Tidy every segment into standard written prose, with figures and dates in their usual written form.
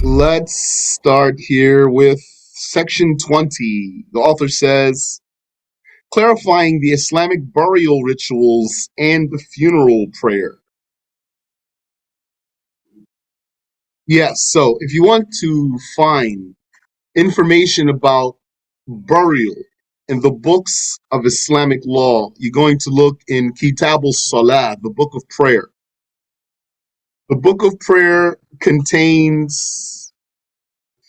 Let's start here with section 20. The author says, clarifying the Islamic burial rituals and the funeral prayer. Yes, so if you want to find information about burial in the books of Islamic law, you're going to look in Kitab al-Salah, the book of prayer. The book of prayer contains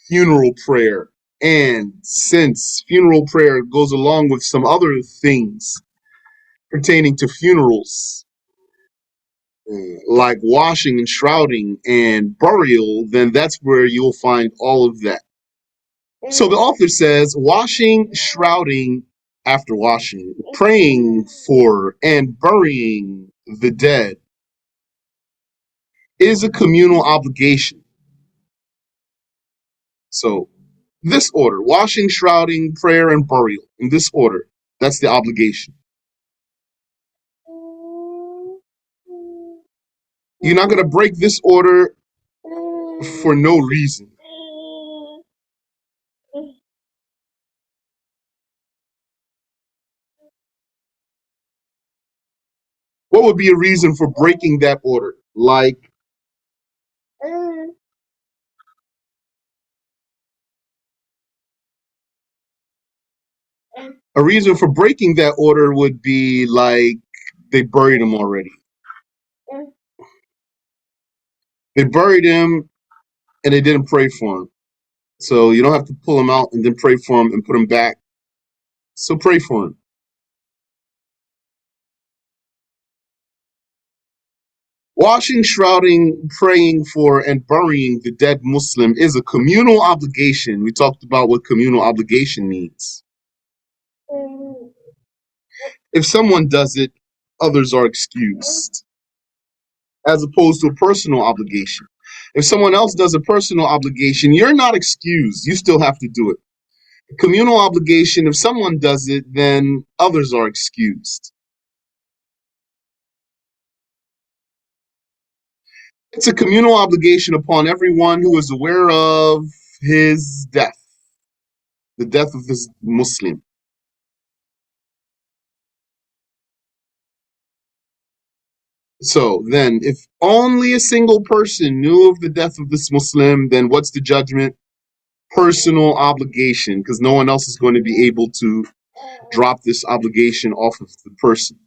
funeral prayer. And since funeral prayer goes along with some other things pertaining to funerals, like washing and shrouding and burial, then that's where you'll find all of that. So the author says, washing, shrouding, after washing, praying for and burying the dead is a communal obligation. So this order, washing, shrouding, prayer, and burial, in this order, that's the obligation. You're not going to break this order for no reason. What would be a reason for breaking that order? Like, a reason for breaking that order would be like they buried him already. They buried him and they didn't pray for him. So you don't have to pull him out and then pray for him and put him back. So pray for him. Washing, shrouding, praying for, and burying the dead Muslim is a communal obligation. We talked about what communal obligation means. If someone does it, others are excused, as opposed to a personal obligation. If someone else does a personal obligation, you're not excused. You still have to do it. A communal obligation, if someone does it, then others are excused. It's a communal obligation upon everyone who is aware of his death, the death of this Muslim. So then, if only a single person knew of the death of this Muslim, then what's the judgment? Personal obligation, because no one else is going to be able to drop this obligation off of the person.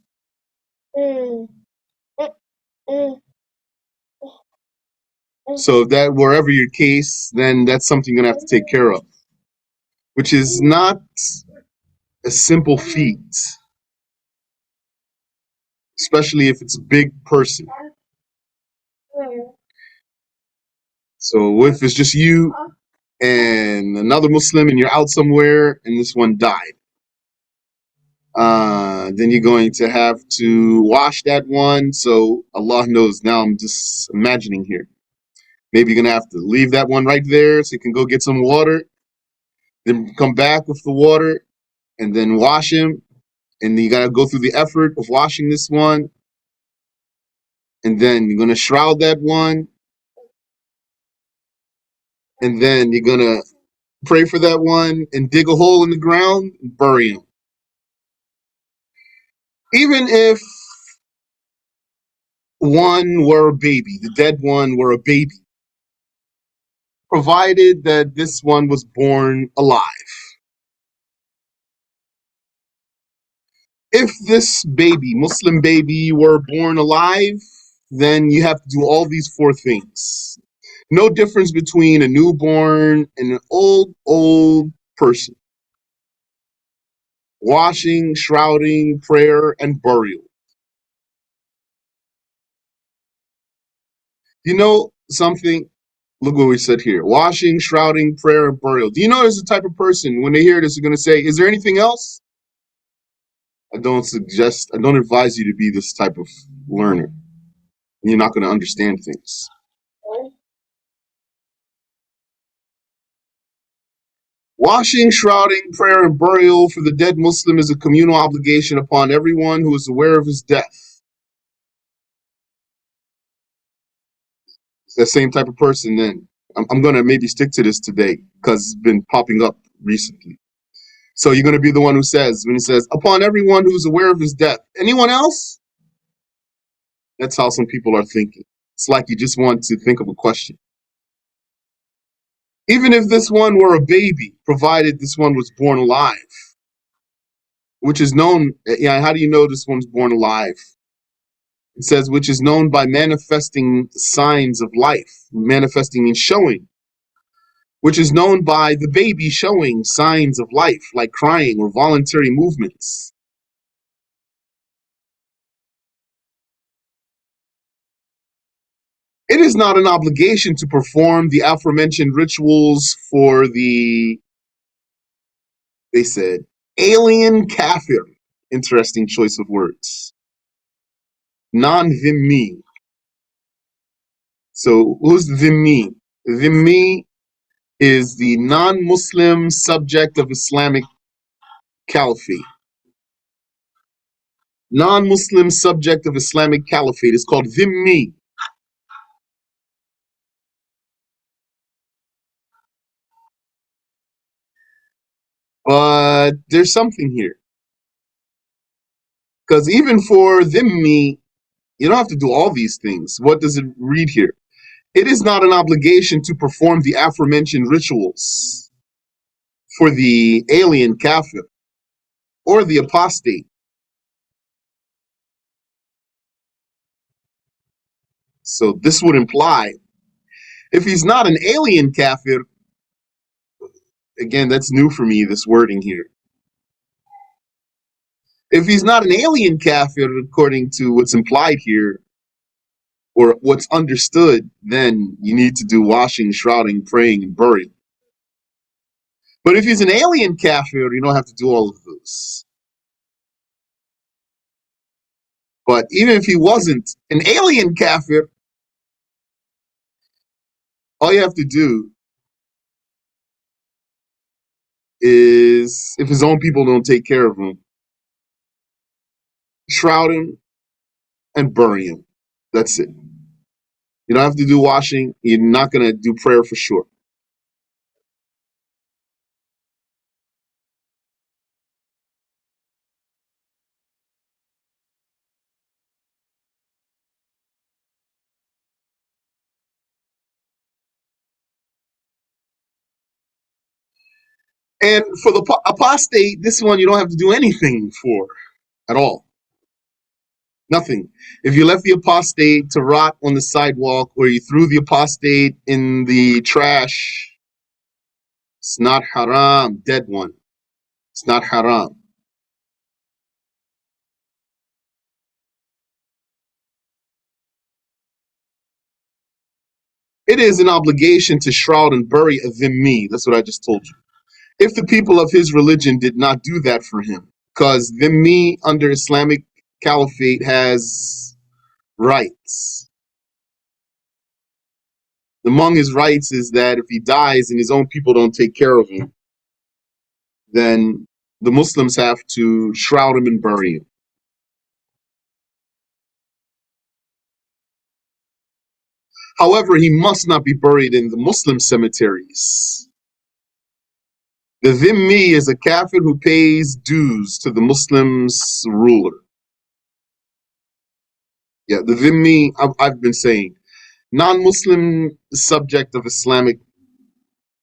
So if that wherever your case, then that's something you're going to have to take care of, which is not a simple feat, especially if it's a big person. So if it's just you and another Muslim and you're out somewhere and this one died, then you're going to have to wash that one. So Allah knows, now I'm just imagining here. Maybe you're going to have to leave that one right there so you can go get some water, then come back with the water and then wash him. And then you got to go through the effort of washing this one. And then you're going to shroud that one. And then you're going to pray for that one and dig a hole in the ground and bury him. Even if one were a baby, the dead one were a baby, provided that this one was born alive. If this baby, Muslim baby, were born alive, then you have to do all these four things. No difference between a newborn and an old person. Washing, shrouding, prayer, and burial. You know something? Look what we said here. Washing, shrouding, prayer, and burial. Do you know there's the type of person, when they hear this, they're going to say, is there anything else? I don't advise you to be this type of learner. You're not going to understand things. Washing, shrouding, prayer, and burial for the dead Muslim is a communal obligation upon everyone who is aware of his death. It's that same type of person then. I'm going to maybe stick to this today because it's been popping up recently. So you're going to be the one who says, when he says, upon everyone who's aware of his death. Anyone else? That's how some people are thinking. It's like you just want to think of a question. Even if this one were a baby, provided this one was born alive, which is known, yeah, how do you know this one's born alive? It says, which is known by manifesting signs of life, manifesting and showing, which is known by the baby showing signs of life, like crying or voluntary movements. It is not an obligation to perform the aforementioned rituals for the, they said, alien kafir. Interesting choice of words. Non-dhimmi. So who's dhimmi? Dhimmi is the non-Muslim subject of Islamic caliphate. Non-Muslim subject of Islamic caliphate is called dhimmi. But there's something here. Because even for dhimmi, you don't have to do all these things. What does it read here? It is not an obligation to perform the aforementioned rituals for the alien kafir or the apostate. So this would imply if he's not an alien kafir, again, that's new for me, this wording here. If he's not an alien kafir, according to what's implied here, or what's understood, then you need to do washing, shrouding, praying, and burial. But if he's an alien kafir, you don't have to do all of those. But even if he wasn't an alien kafir, all you have to do is, if his own people don't take care of him, shroud him and bury him. That's it. You don't have to do washing. You're not going to do prayer for sure. And for the apostate, this one you don't have to do anything for at all. Nothing. If you left the apostate to rot on the sidewalk or you threw the apostate in the trash, it's not haram. Dead one. It's not haram. It is an obligation to shroud and bury a dhimmi. That's what I just told you. If the people of his religion did not do that for him, because dhimmi under Islamic caliphate has rights. Among his rights is that if he dies and his own people don't take care of him, then the Muslims have to shroud him and bury him. However, he must not be buried in the Muslim cemeteries. The dhimmi is a kafir who pays dues to the Muslims' ruler. Yeah, the dhimmi, I've been saying, non-Muslim subject of Islamic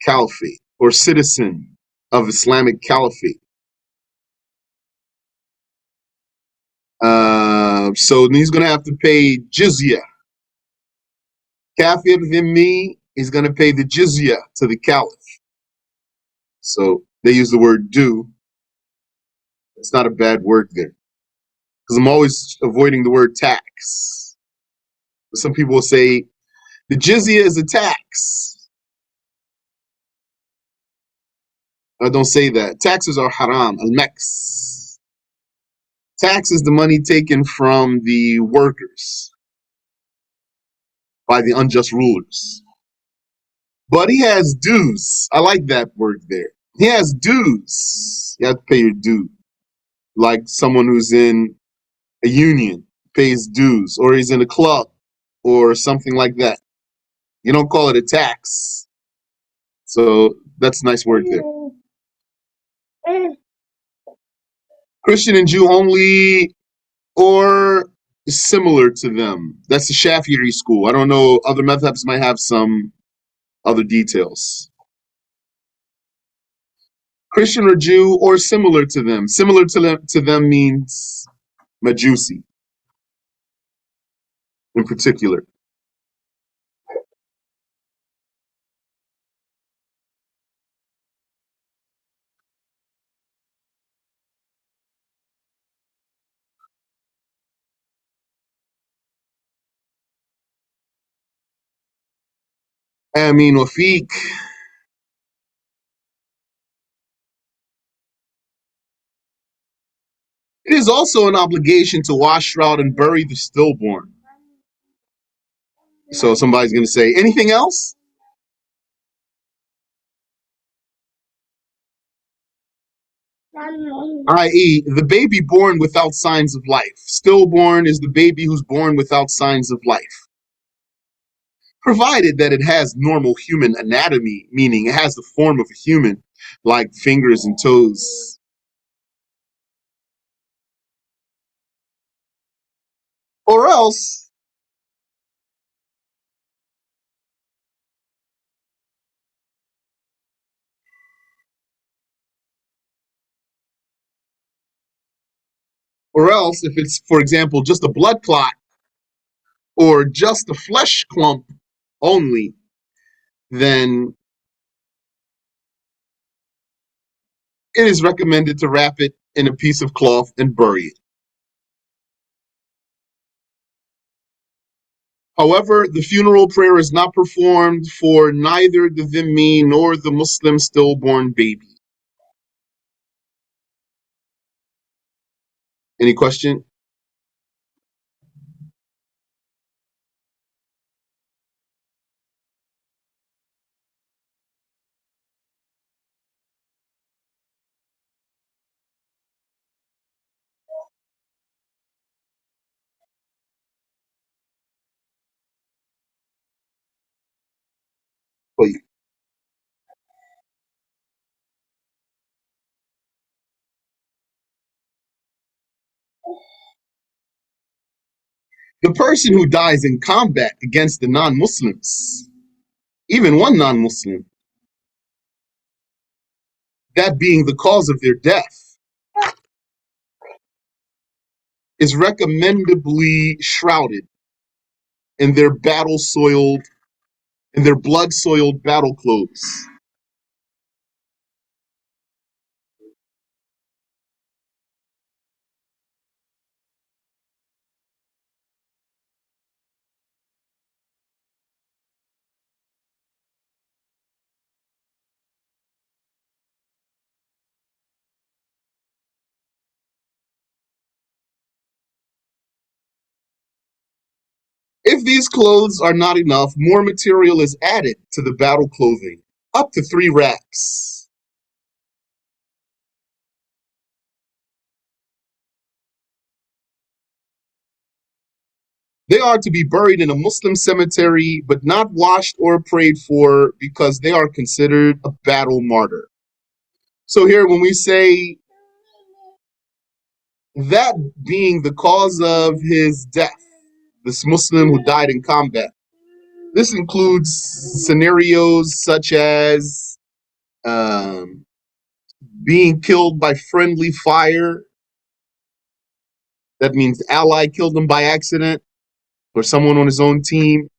caliphate or citizen of Islamic caliphate. So he's going to have to pay jizya. Kafir dhimmi is going to pay the jizya to the caliph. So they use the word due. It's not a bad word there. Because I'm always avoiding the word tax. Some people will say the jizya is a tax. I don't say that. Taxes are haram, al-maks. Tax is the money taken from the workers by the unjust rulers. But he has dues. I like that word there. He has dues. You have to pay your due. Like someone who's in a union pays dues, or he's in a club, or something like that. You don't call it a tax. So that's a nice word there. Christian and Jew only or similar to them. That's the Shafi'i school. I don't know. Other madhabs might have some other details. Christian or Jew or similar to them. Similar to them means Majusi in particular. Amin Wafiq. It is also an obligation to wash, shroud, and bury the stillborn. So somebody's going to say, anything else? I.e., the baby born without signs of life. Stillborn is the baby who's born without signs of life, provided that it has normal human anatomy, meaning it has the form of a human, like fingers and toes. Or else, if it's, for example, just a blood clot or just a flesh clump only, then it is recommended to wrap it in a piece of cloth and bury it. However, the funeral prayer is not performed for neither the dhimmi nor the Muslim stillborn baby. Any question? Please. The person who dies in combat against the non-Muslims, even one non-Muslim, that being the cause of their death, is recommendably shrouded in their blood-soiled battle clothes. If these clothes are not enough, more material is added to the battle clothing, up to 3 wraps. They are to be buried in a Muslim cemetery, but not washed or prayed for because they are considered a battle martyr. So here, when we say that being the cause of his death, this Muslim who died in combat, this includes scenarios such as um, being killed by friendly fire. That means the ally killed him by accident, or someone on his own team,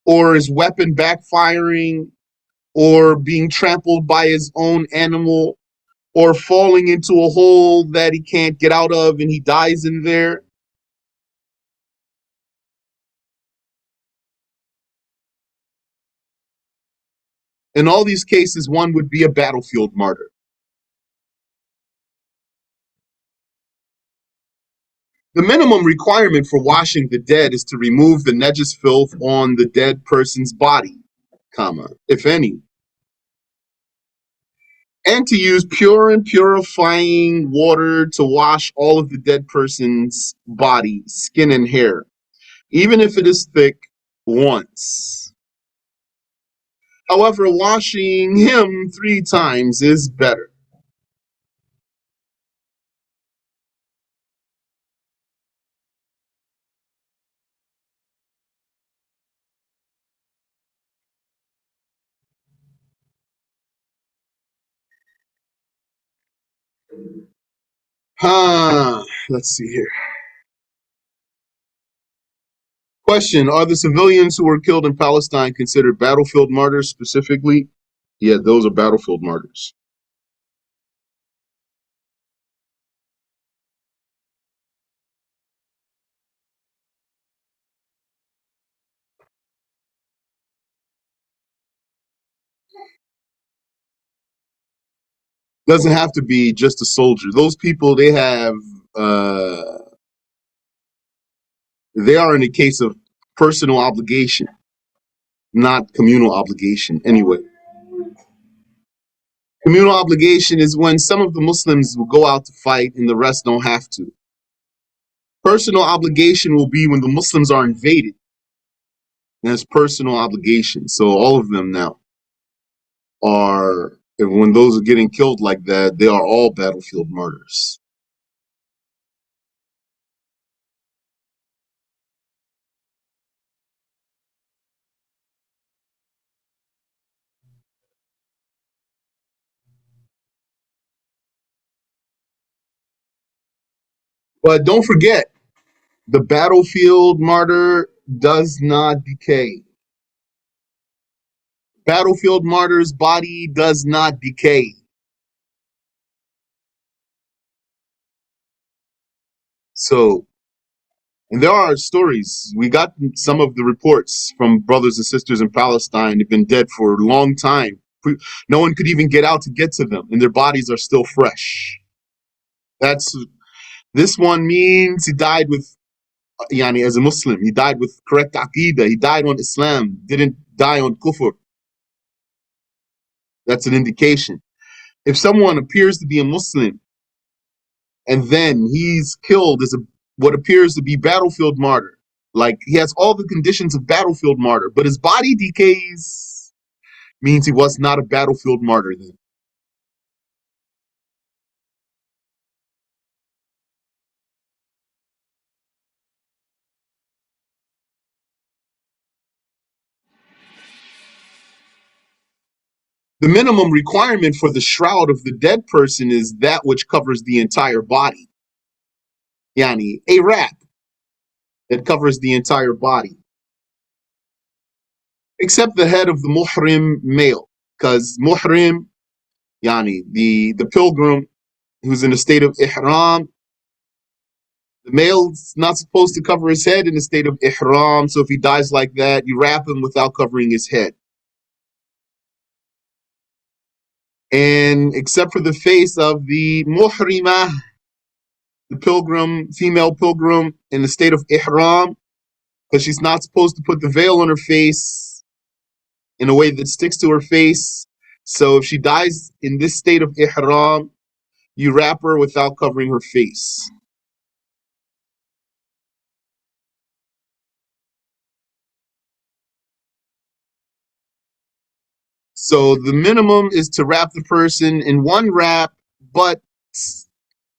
or his weapon backfiring, or being trampled by his own animal, or falling into a hole that he can't get out of and he dies in there. In all these cases, one would be a battlefield martyr. The minimum requirement for washing the dead is to remove the najis filth on the dead person's body, if any, and to use pure and purifying water to wash all of the dead person's body, skin, and hair, even if it is thick, once. However, washing him 3 times is better. Let's see here. Question: are the civilians who were killed in Palestine considered battlefield martyrs specifically? Yeah, those are battlefield martyrs. Doesn't have to be just a soldier. Those people, uh they are in a case of personal obligation, not communal obligation. Anyway, communal obligation is when some of the Muslims will go out to fight and the rest don't have to. Personal obligation will be when the Muslims are invaded. That's personal obligation. So all of them now are, when those are getting killed like that, they are all battlefield martyrs. But don't forget, the battlefield martyr does not decay. Battlefield martyr's body does not decay. So, and there are stories. We got some of the reports from brothers and sisters in Palestine. They've been dead for a long time. No one could even get out to get to them, and their bodies are still fresh. That's This one means he died with, yani, as a Muslim. He died with correct aqidah. He died on Islam. Didn't die on kufr. That's an indication. If someone appears to be a Muslim and then he's killed as a what appears to be battlefield martyr, like he has all the conditions of battlefield martyr, but his body decays, means he was not a battlefield martyr then. The minimum requirement for the shroud of the dead person is that which covers the entire body. Yani, a wrap that covers the entire body, except the head of the muhrim male, because muhrim, yani, the pilgrim who's in a state of ihram, the male's not supposed to cover his head in a state of ihram, so if he dies like that, you wrap him without covering his head. And except for the face of the muhrimah, the pilgrim, female pilgrim in the state of ihram, because she's not supposed to put the veil on her face in a way that sticks to her face. So if she dies in this state of ihram, you wrap her without covering her face. So the minimum is to wrap the person in one wrap, but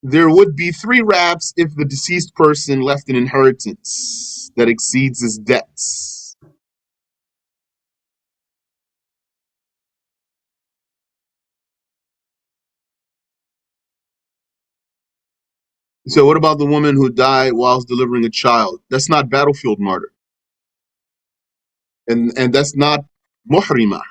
there would be 3 wraps if the deceased person left an inheritance that exceeds his debts. So what about the woman who died whilst delivering a child? That's not battlefield martyr. And that's not muhrima.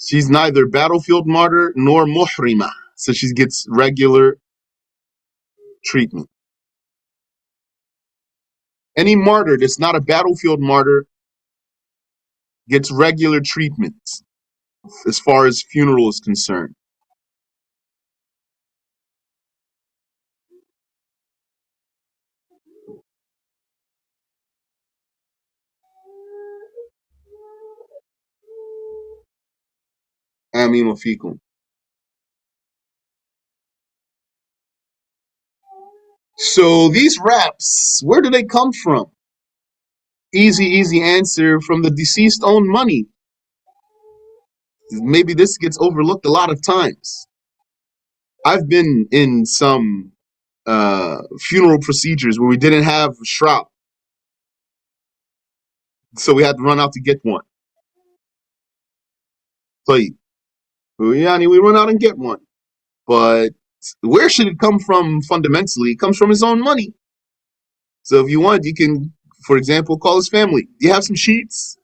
She's neither battlefield martyr nor muhrima. So she gets regular treatment. Any martyr that's not a battlefield martyr gets regular treatment as far as funeral is concerned. Amin wa fikum. So these wraps, where do they come from? Easy answer: from the deceased own money. Maybe this gets overlooked a lot of times. I've been in some funeral procedures where we didn't have a shroud, so we had to run out to get one. So yani, we run out and get one. But where should it come from fundamentally? It comes from his own money. So if you want, you can, for example, call his family. Do you have some sheets?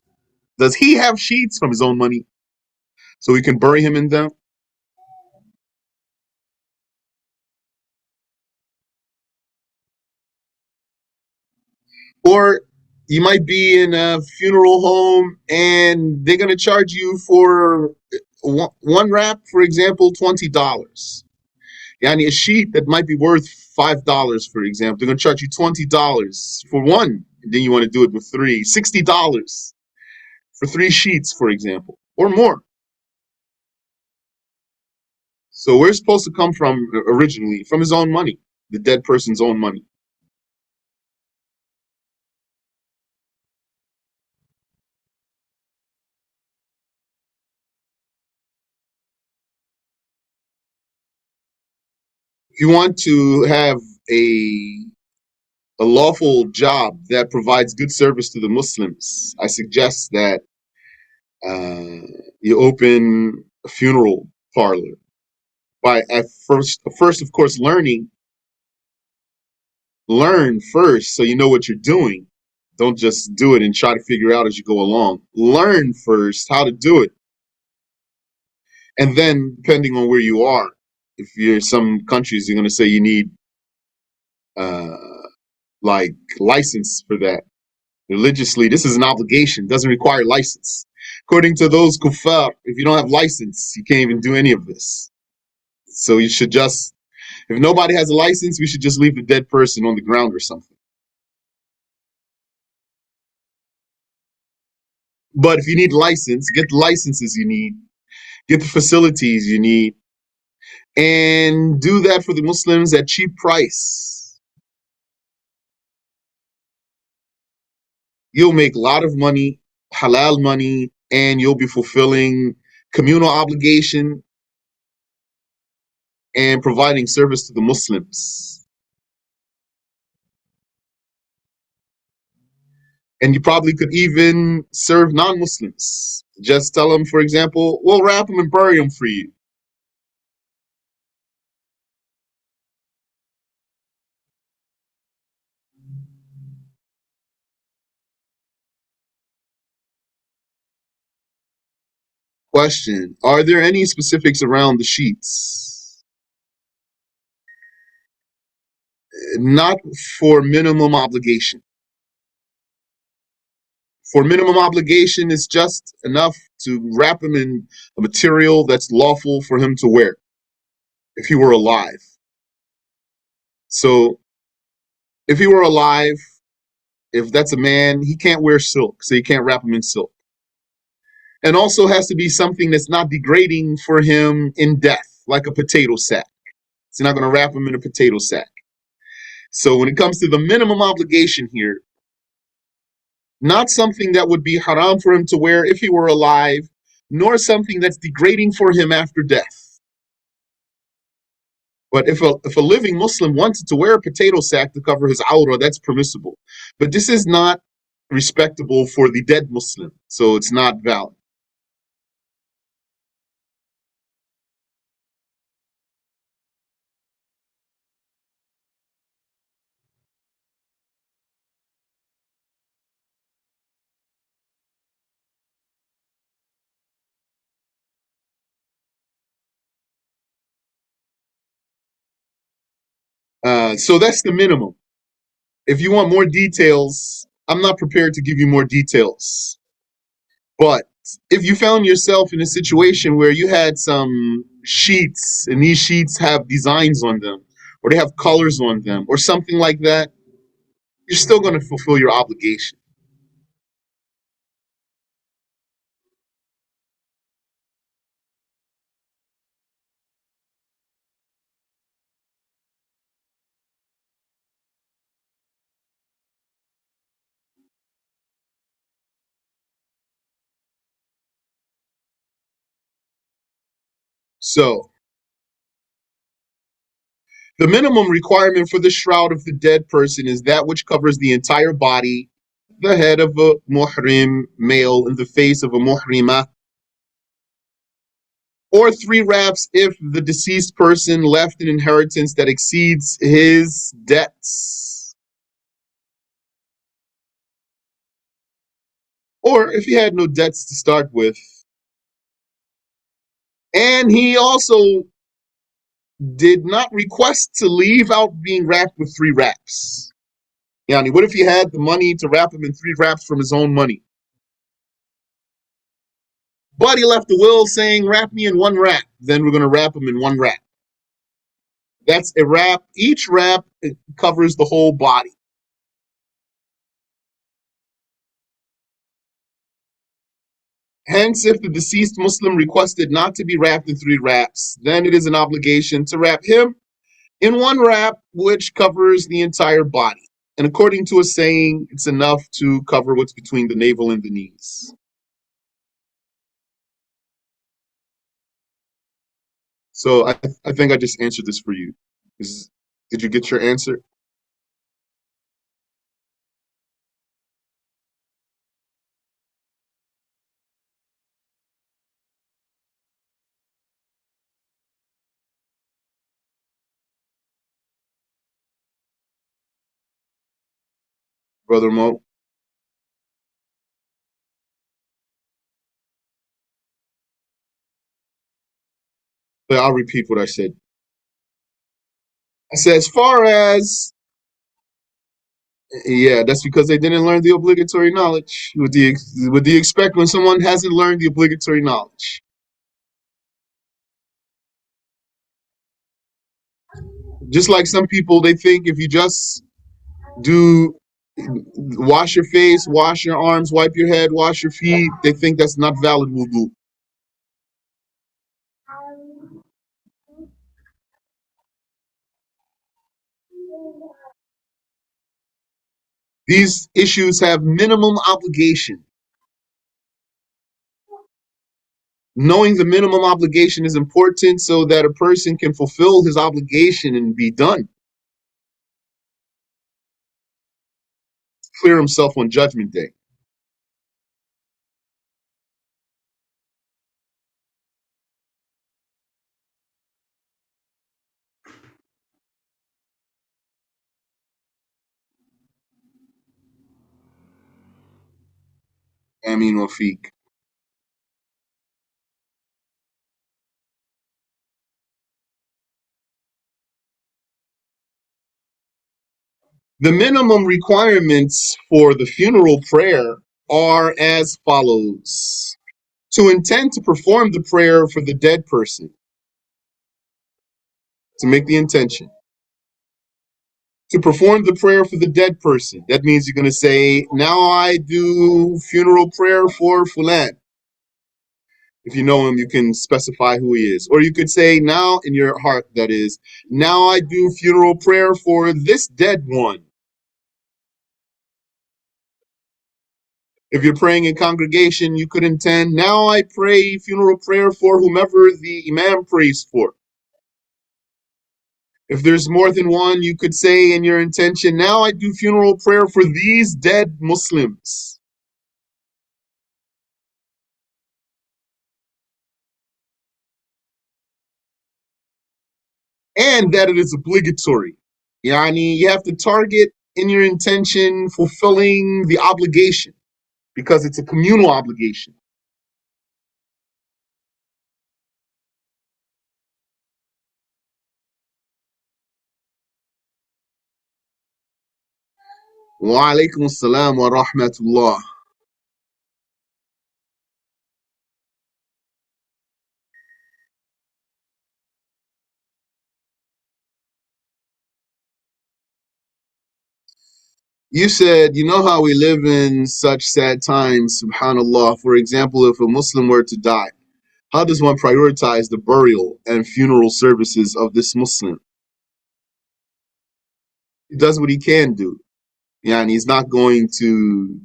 Does he have sheets from his own money? So we can bury him in them? Or you might be in a funeral home and they're going to charge you for one wrap, for example, $20. Yani a sheet that might be worth $5, for example, they're going to charge you $20 for one. And then you want to do it with three, $60 for three sheets, for example, or more. So where's it supposed to come from originally? From his own money, the dead person's own money. If you want to have a a lawful job that provides good service to the Muslims, I suggest that uh, you open a funeral parlor by at first of course learn first so you know what you're doing. Don't just do it and try to figure out as you go along. Learn first how to do it, and then depending on where you are, if you're in some countries, you're going to say you need uh, like license for that. Religiously, this is an obligation, doesn't require license. According to those kuffar, if you don't have license, you can't even do any of this. So you should just, if nobody has a license, we should just leave the dead person on the ground or something. But if you need license, get the licenses you need, get the facilities you need, and do that for the Muslims at cheap price. You'll make a lot of money, halal money, and you'll be fulfilling communal obligation and providing service to the Muslims. And you probably could even serve non-Muslims. Just tell them, for example, we'll wrap them and bury them for you. Question: are there any specifics around the sheets? Not for minimum obligation. For minimum obligation, it's just enough to wrap him in a material that's lawful for him to wear if he were alive. So if he were alive, if that's a man, he can't wear silk, so you can't wrap him in silk. And also has to be something that's not degrading for him in death, like a potato sack. So you're not going to wrap him in a potato sack. So when it comes to the minimum obligation here, not something that would be haram for him to wear if he were alive, nor something that's degrading for him after death. But if a living Muslim wanted to wear a potato sack to cover his awrah, that's permissible. But this is not respectable for the dead Muslim, so it's not valid. So that's the minimum. If you want more details, I'm not prepared to give you more details. But if you found yourself in a situation where you had some sheets and these sheets have designs on them, or they have colors on them, or something like that, you're still going to fulfill your obligation. So, the minimum requirement for the shroud of the dead person is that which covers the entire body, the head of a muhrim male and the face of a muhrima, or 3 wraps if the deceased person left an inheritance that exceeds his debts, or if he had no debts to start with. And he also did not request to leave out being wrapped with 3 wraps. Yani, what if he had the money to wrap him in 3 wraps from his own money? But he left the will saying, wrap me in 1 wrap. Then we're going to wrap him in 1 wrap. That's a wrap. Each wrap covers the whole body. Hence, if the deceased Muslim requested not to be wrapped in 3 wraps, then it is an obligation to wrap him in 1 wrap, which covers the entire body. And according to a saying, it's enough to cover what's between the navel and the knees. So I think I just answered this for you. Did you get your answer, Brother Mo? But I'll repeat what I said. I said, as far as, yeah, that's because they didn't learn the obligatory knowledge. What do you expect when someone hasn't learned the obligatory knowledge? Just like some people, they think if you just do wash your face, wash your arms, wipe your head, wash your feet, they think that's not valid wudu. These issues have minimum obligation. Knowing the minimum obligation is important so that a person can fulfill his obligation and be done. Clear himself on Judgment Day. Amin wa fiq. The minimum requirements for the funeral prayer are as follows. To intend to perform the prayer for the dead person, to make the intention. To perform the prayer for the dead person, that means you're going to say, now I do funeral prayer for Fulan. If you know him, you can specify who he is. Or you could say, now in your heart, that is, now I do funeral prayer for this dead one. If you're praying in congregation, you could intend, now I pray funeral prayer for whomever the imam prays for. If there's more than one, you could say in your intention, now I do funeral prayer for these dead Muslims. And that it is obligatory. Yani, you have to target in your intention fulfilling the obligation because it's a communal obligation. Wa alaikum assalam wa rahmatullah. You said, you know how we live in such sad times, subhanallah. For example, if a Muslim were to die, how does one prioritize the burial and funeral services of this Muslim? He does what he can do. Yeah, and he's not going to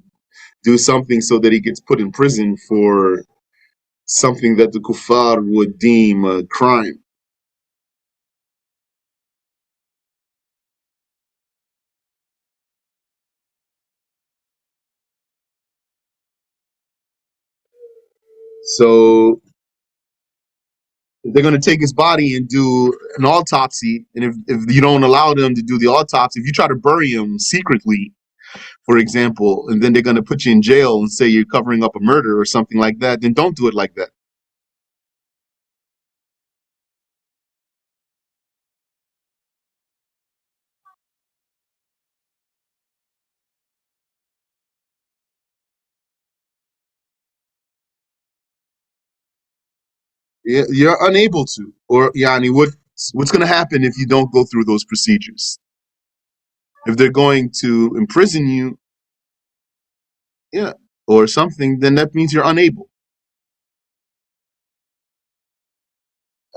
do something so that he gets put in prison for something that the kuffar would deem a crime. So they're going to take his body and do an autopsy. And if you don't allow them to do the autopsy, if you try to bury him secretly, for example, and then they're going to put you in jail and say you're covering up a murder or something like that, then don't do it like that. You're unable to. Or, Yani, what's going to happen if you don't go through those procedures? If they're going to imprison you, yeah, or something, then that means you're unable.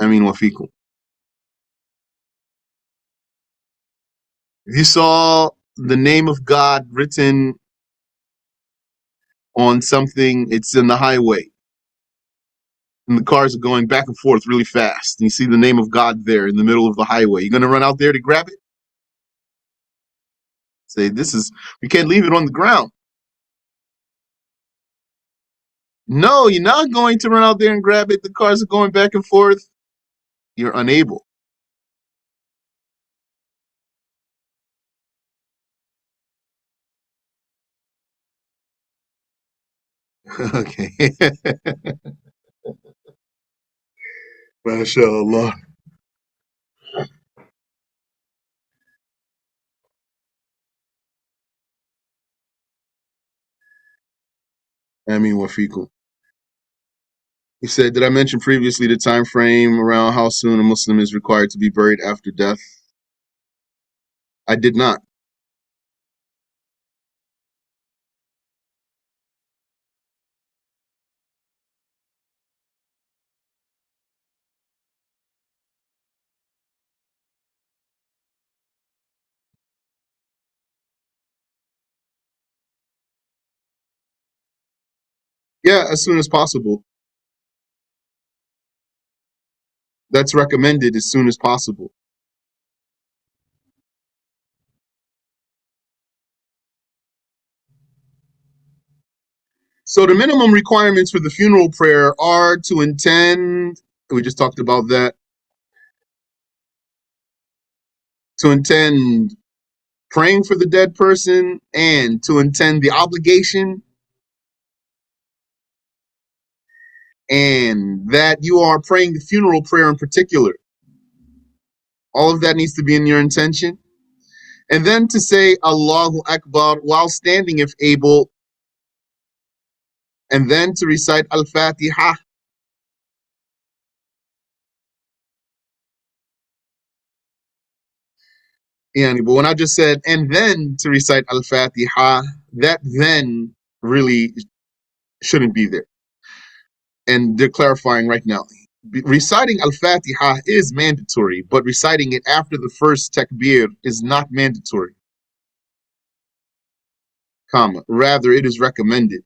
Amin wa fikum. If you saw the name of God written on something, it's in the highway, and the cars are going back and forth really fast, and you see the name of God there in the middle of the highway, you're going to run out there to grab it? Say, we can't leave it on the ground. No, you're not going to run out there and grab it. The cars are going back and forth. You're unable. Okay. MashaAllah. Ameen wa fikum. He said, did I mention previously the time frame around how soon a Muslim is required to be buried after death? I did not. Yeah, as soon as possible. That's recommended as soon as possible. So the minimum requirements for the funeral prayer are to intend, we just talked about that, to intend praying for the dead person and to intend the obligation, and that you are praying the funeral prayer in particular. All of that needs to be in your intention. And then to say Allahu Akbar while standing if able, and then to recite Al-Fatiha. But when I just said, and then to recite Al-Fatiha, that then really shouldn't be there. And they're clarifying right now. Reciting Al-Fatiha is mandatory, but reciting it after the first takbir is not mandatory. Comma. Rather, it is recommended.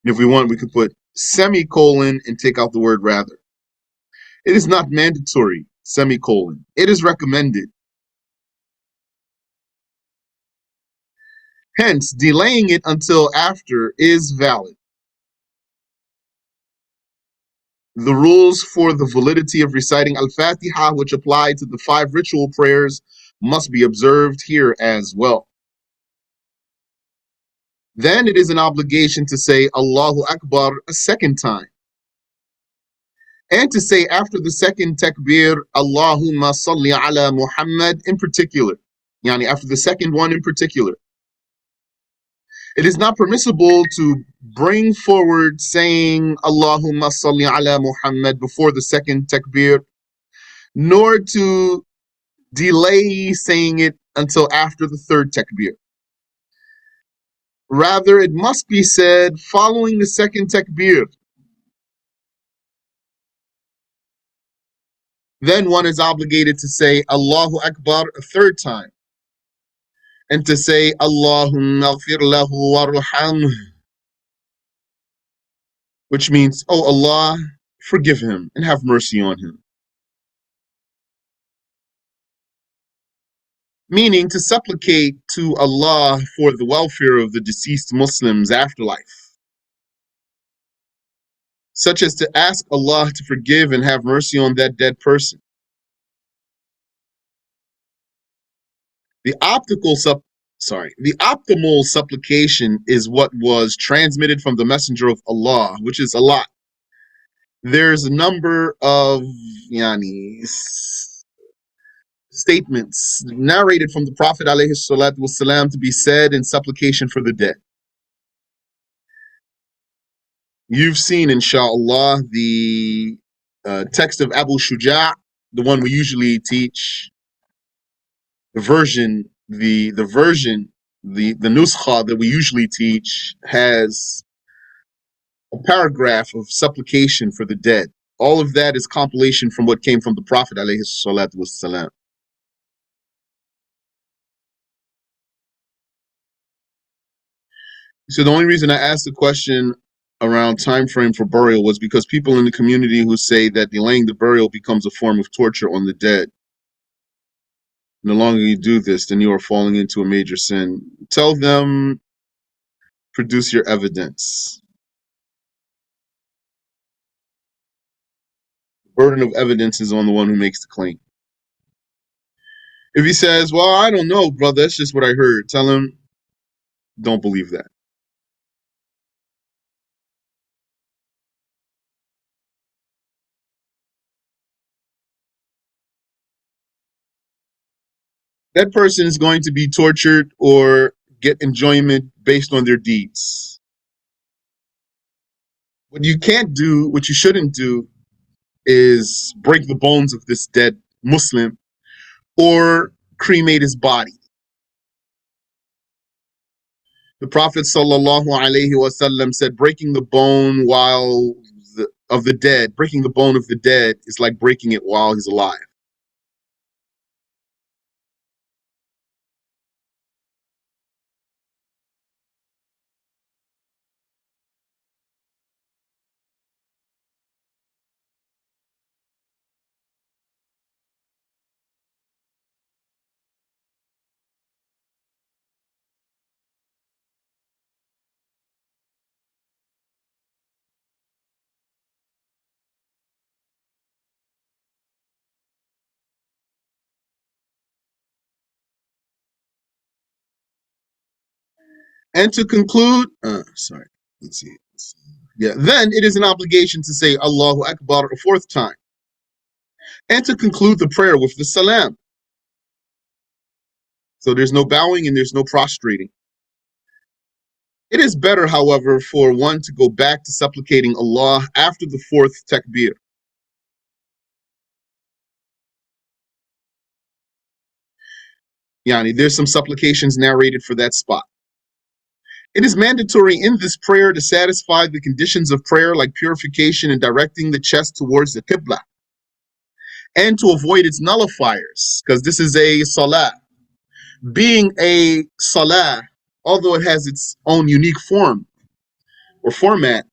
And if we want, we could put semicolon and take out the word rather. It is not mandatory, semicolon. It is recommended. Hence, delaying it until after is valid. The rules for the validity of reciting Al-Fatiha, which apply to the 5 ritual prayers, must be observed here as well. Then it is an obligation to say Allahu Akbar a second time. And to say after the second takbir, Allahumma salli ala Muhammad in particular. Yani after the second one in particular. It is not permissible to bring forward saying Allahumma salli ala Muhammad before the second takbir, nor to delay saying it until after the third takbir. Rather, it must be said following the second takbir. Then one is obligated to say Allahu Akbar a third time, and to say, Allahumma ghfir lahu warhamh, which means, oh Allah, forgive him and have mercy on him. Meaning to supplicate to Allah for the welfare of the deceased Muslim's afterlife, such as to ask Allah to forgive and have mercy on that dead person. The optimal supplication is what was transmitted from the Messenger of Allah, which is a lot. There's a number of statements narrated from the Prophet ﷺ to be said in supplication for the dead. You've seen, inshallah, the text of Abu Shuja', the one we usually teach, the nuskha that we usually teach has a paragraph of supplication for the dead. All of that is compilation from what came from the Prophet ﷺ. So the only reason I asked the question around time frame for burial was because people in the community who say that delaying the burial becomes a form of torture on the dead. The longer you do this, then you are falling into a major sin. Tell them, produce your evidence. The burden of evidence is on the one who makes the claim. If he says, well, I don't know, brother, that's just what I heard, tell him, don't believe that. That person is going to be tortured or get enjoyment based on their deeds. What you can't do, what you shouldn't do, is break the bones of this dead Muslim or cremate his body. The Prophet ﷺ said, breaking the bone breaking the bone of the dead is like breaking it while he's alive. And to conclude, let's see. Yeah, then it is an obligation to say Allahu Akbar a fourth time. And to conclude the prayer with the salam. So there's no bowing and there's no prostrating. It is better, however, for one to go back to supplicating Allah after the fourth takbir. There's some supplications narrated for that spot. It is mandatory in this prayer to satisfy the conditions of prayer like purification and directing the chest towards the qibla, and to avoid its nullifiers, because this is a salah. Being a salah, although it has its own unique form or format,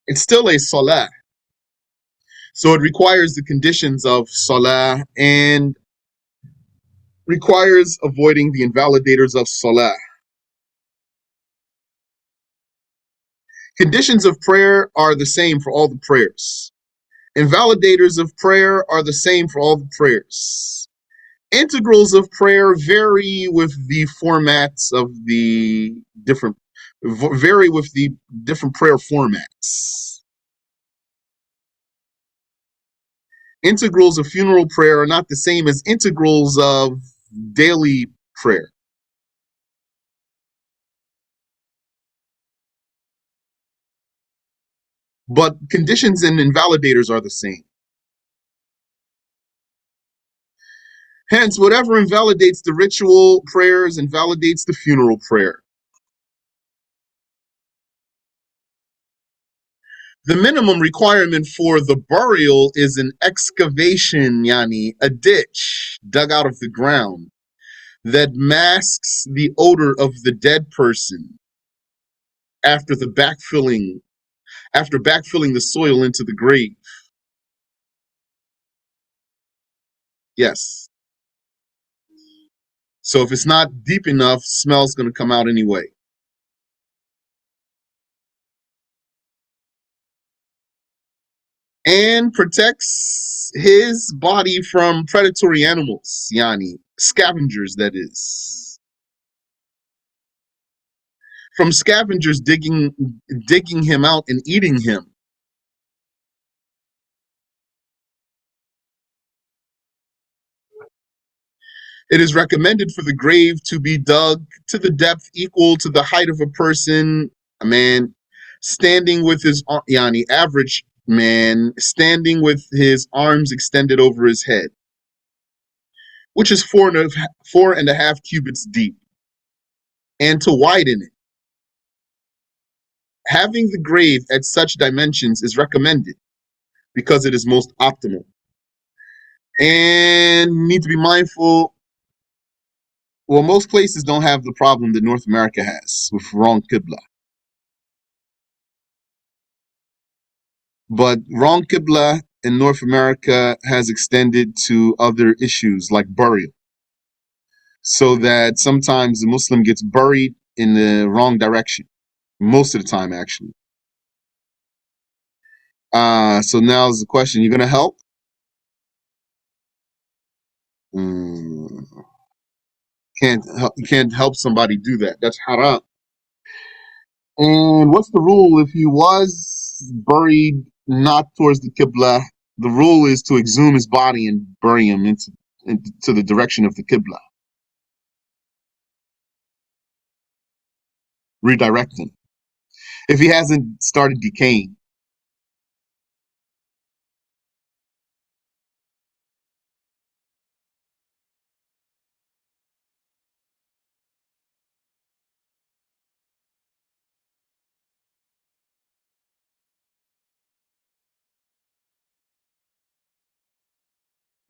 it's still a salah. So it requires the conditions of salah and requires avoiding the invalidators of salah. Conditions of prayer are the same for all the prayers. Invalidators of prayer are the same for all the prayers. Integrals of prayer vary with the formats of the different prayer formats. Integrals of funeral prayer are not the same as integrals of daily prayer. But conditions and invalidators are the same. Hence, whatever invalidates the ritual prayers invalidates the funeral prayer. The minimum requirement for the burial is an excavation, a ditch dug out of the ground that masks the odor of the dead person after the backfilling, after backfilling the soil into the grave. Yes. So if it's not deep enough, smell's going to come out anyway. And protects his body from predatory animals, yani scavengers, that is. From scavengers digging him out and eating him. It is recommended for the grave to be dug to the depth equal to the height of a person, a man, standing with his, yani average man, standing with his arms extended over his head, which is 4.5 cubits deep, and to widen it. Having the grave at such dimensions is recommended because it is most optimal. And need to be mindful. Well, most places don't have the problem that North America has with wrong qibla. But wrong qibla in North America has extended to other issues like burial. So that sometimes the Muslim gets buried in the wrong direction. Most of the time, actually. So now is the question, you going to help? Mm, you can't help somebody do that. That's haram. And what's the rule if he was buried not towards the Qibla? The rule is to exhume his body and bury him into the direction of the Qibla. Redirect him. If he hasn't started decaying.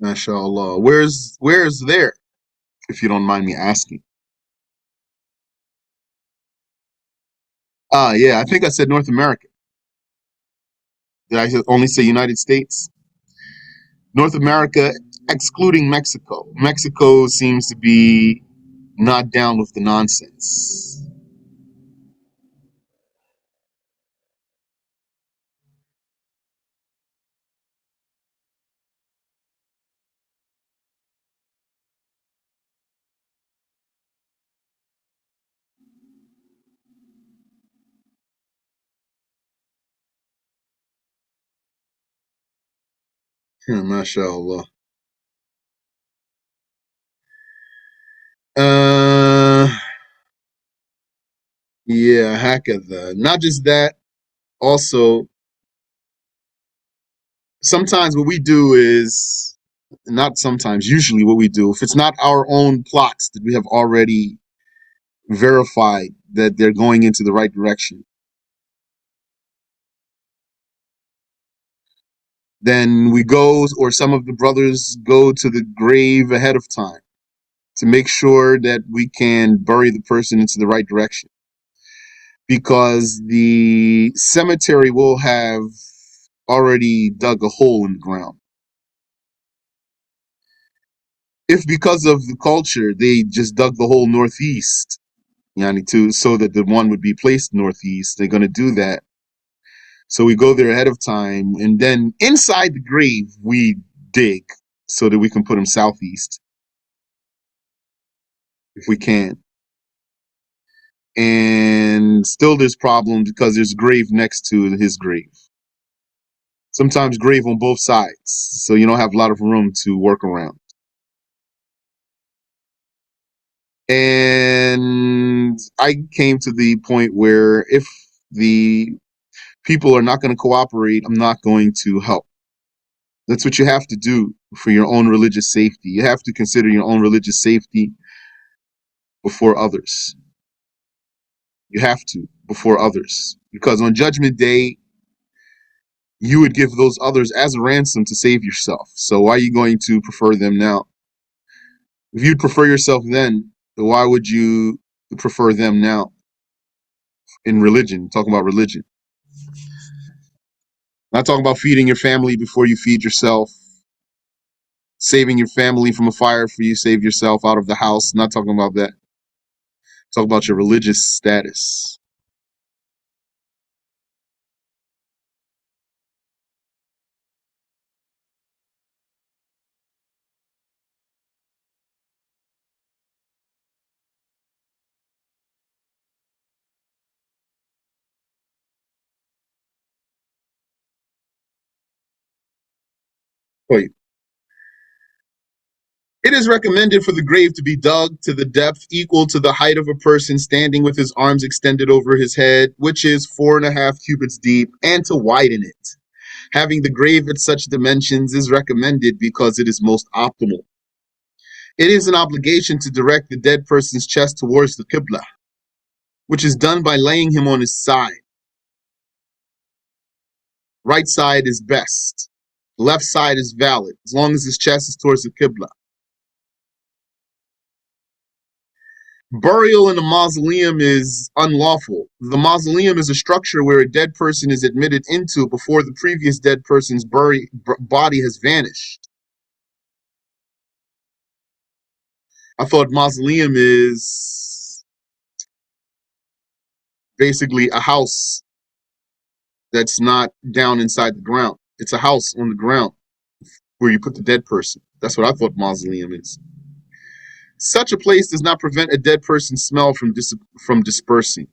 MashaAllah. Where's there, if you don't mind me asking? Yeah, I think I said North America. Did I only say United States? North America, excluding Mexico. Mexico seems to be not down with the nonsense. MashaAllah. Uh, yeah, hakadha. Not just that, also, sometimes what we do is, not sometimes, usually what we do, if it's not our own plots that we have already verified that they're going into the right direction, then we go, or some of the brothers go to the grave ahead of time to make sure that we can bury the person into the right direction. Because the cemetery will have already dug a hole in the ground. If because of the culture they just dug the hole northeast, yani so that the one would be placed northeast, they're going to do that. So we go there ahead of time, and then inside the grave we dig so that we can put him southeast if we can. And still there's problems because there's grave next to his grave. Sometimes grave on both sides, so you don't have a lot of room to work around. And I came to the point where if the people are not going to cooperate, I'm not going to help. That's what you have to do for your own religious safety. You have to consider your own religious safety before others. You have to, before others. Because on Judgment Day, you would give those others as a ransom to save yourself. So why are you going to prefer them now? If you'd prefer yourself then why would you prefer them now? In religion, talking about religion. Not talking about feeding your family before you feed yourself, saving your family from a fire for you save yourself out of the house. Not talking about that. Talk about your religious status. Wait. It is recommended for the grave to be dug to the depth equal to the height of a person standing with his arms extended over his head, which is 4.5 cubits deep, and to widen it. Having the grave at such dimensions is recommended because it is most optimal. It is an obligation to direct the dead person's chest towards the Qibla, which is done by laying him on his side. Right side is best. Left side is valid, as long as his chest is towards the Qibla. Burial in a mausoleum is unlawful. The mausoleum is a structure where a dead person is admitted into before the previous dead person's body has vanished. I thought mausoleum is basically a house that's not down inside the ground. It's a house on the ground where you put the dead person. That's what I thought mausoleum is. Such a place does not prevent a dead person's smell from dispersing.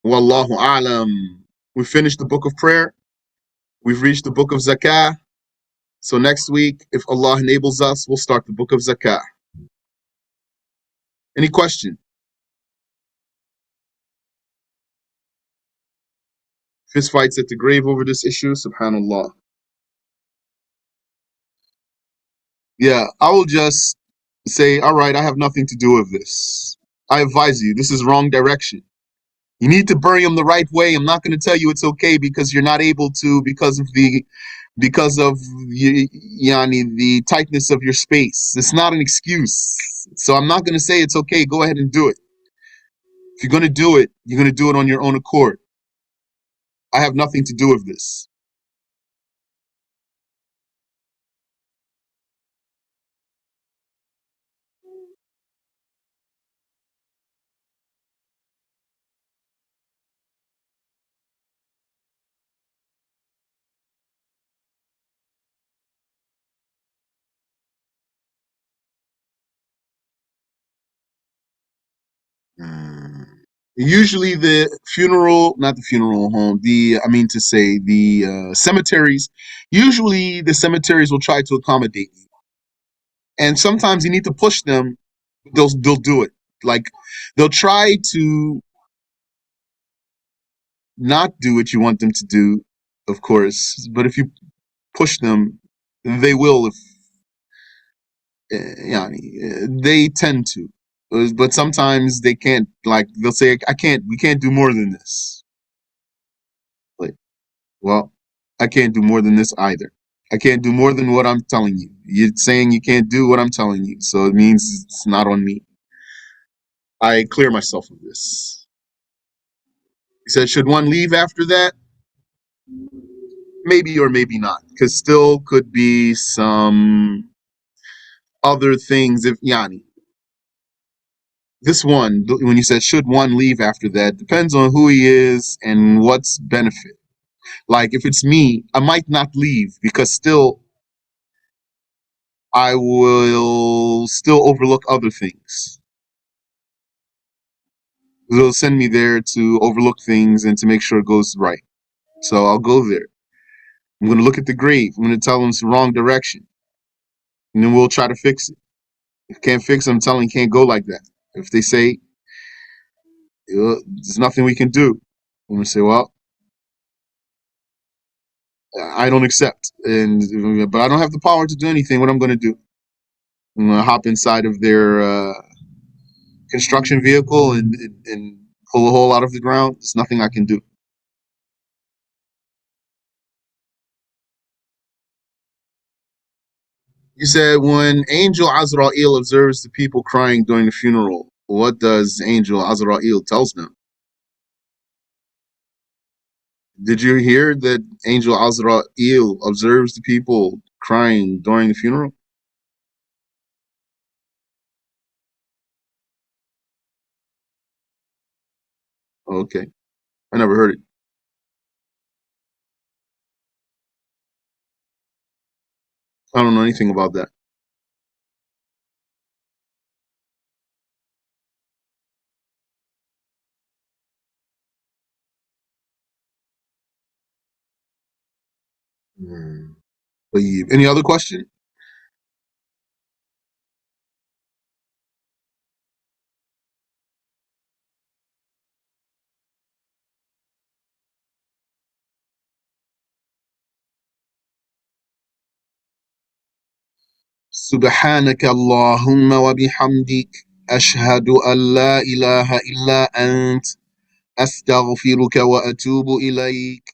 Wallahu alam. We finished the book of prayer. We've reached the book of zakah. So next week, if Allah enables us, we'll start the book of zakah. Any question? Fist fights at the grave over this issue. Subhanallah. Yeah, I will just say, all right, I have nothing to do with this. I advise you, this is wrong direction. You need to bury him the right way. I'm not going to tell you it's okay because you're not able to because of the the tightness of your space. It's not an excuse. So I'm not going to say it's okay. Go ahead and do it. If you're going to do it, you're going to do it on your own accord. I have nothing to do with this. Usually not the funeral home, I mean to say the cemeteries, usually the cemeteries will try to accommodate you. And sometimes you need to push them, they'll do it. Like they'll try to not do what you want them to do, of course, but if you push them, they will if they tend to. But sometimes they can't, like they'll say, we can't do more than this. Like, well, I can't do more than this either. I can't do more than what I'm telling you. You're saying you can't do what I'm telling you, so it means it's not on me. I clear myself of this. He said, should one leave after that? Maybe or maybe not, because still could be some other things. If this one, when you said should one leave after that, depends on who he is and what's benefit. Like if it's me, I might not leave because still I will still overlook other things. They'll send me there to overlook things and to make sure it goes right. So I'll go there. I'm going to look at the grave. I'm going to tell them it's the wrong direction. And then we'll try to fix it. If can't fix it, I'm telling you can't go like that. If they say, there's nothing we can do, I'm going to say, well, I don't accept. But I don't have the power to do anything. What I'm going to do? I'm going to hop inside of their construction vehicle and pull a hole out of the ground. There's nothing I can do. You said when Angel Azrael observes the people crying during the funeral, what does Angel Azrael tells them? Did you hear that Angel Azrael observes the people crying during the funeral? Okay, I never heard it. I don't know anything about that. Hmm. Any other question? سبحانك اللهم وبحمدك أشهد أن لا إله إلا أنت أستغفرك وأتوب إليك